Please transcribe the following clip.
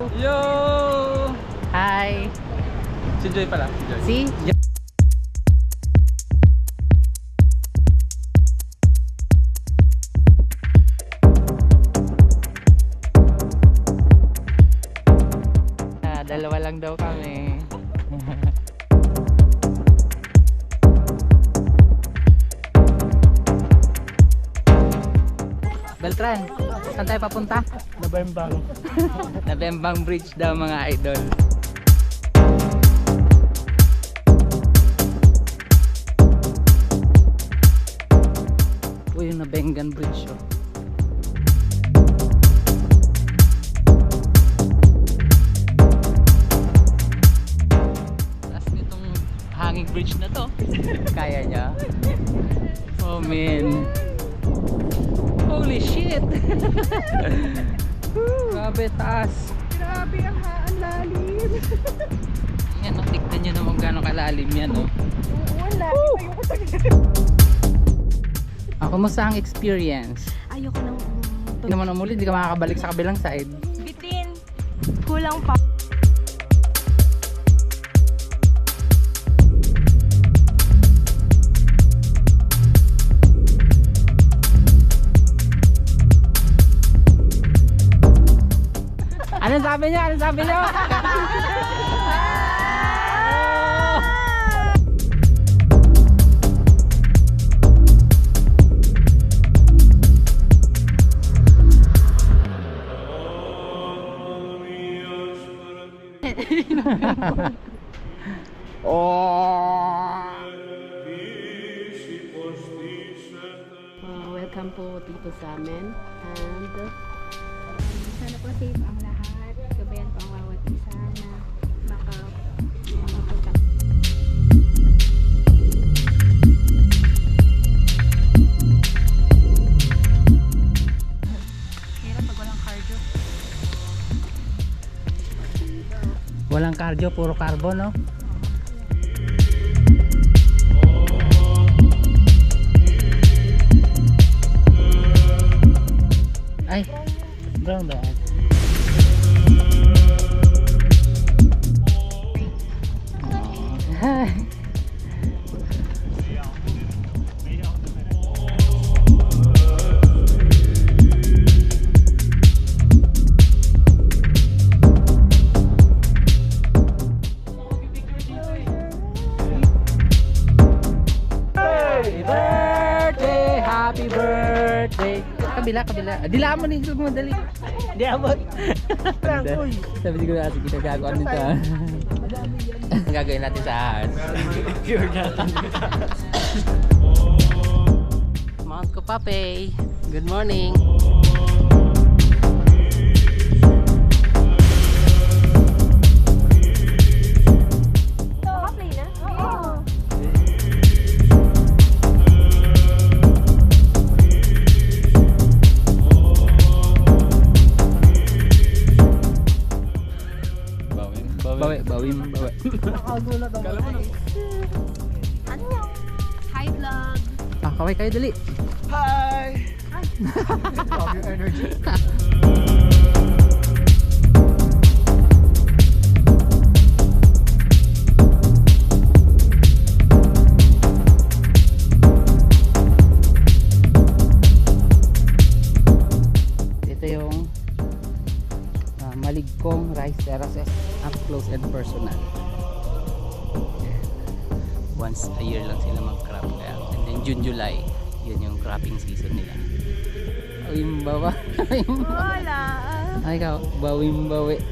Yo! Hi! Si Joy pala, si Joy. See? Dalawa lang daw kami. Beltran, saan tayo papunta? Nabembang. Nabembang Bridge daw mga idol. Uy, yung Nabemban Bridge oh. Taas nitong hanging bridge na to. Kaya niya. Oh man. Holy shit! Grabe taas. Grabe ang lalim. Yan o, tignan nyo naman gano'ng kalalim yan o. Wala. Ayoko sa Kumusta ang experience? Ayoko nang Hindi naman umulit, hindi ka makakabalik sa kabilang side. bitin. Kulang pa. Anong sabi niya? Anong sabi niya? Welcome po dito sa amin and Sana po safe ang lahat. Gabayan po ang bawat isa na makapunta. Hirap pag walang cardio. Walang cardio, puro carbon no? Ay, brown ba? Hi. Happy birthday. Kabila. Dilaan mo nito mo dali. Di abot. Sabi siguro kasi kita gagawin nito. Ang gagawin natin sa ahas. Pure natin. Mount Copape. Good morning. Naka-play na? Oo. Bawi. Ano? Hi vlog. Kaway kayo dali. Hi! Love your energy. Ito yung Maligkong Rice Terraces up close and personal. Once a year lang sila mag-crop kaya. And then June, July, yun yung cropping season nila. Bawimbawa. Wala. Ay ikaw, bawimbawi.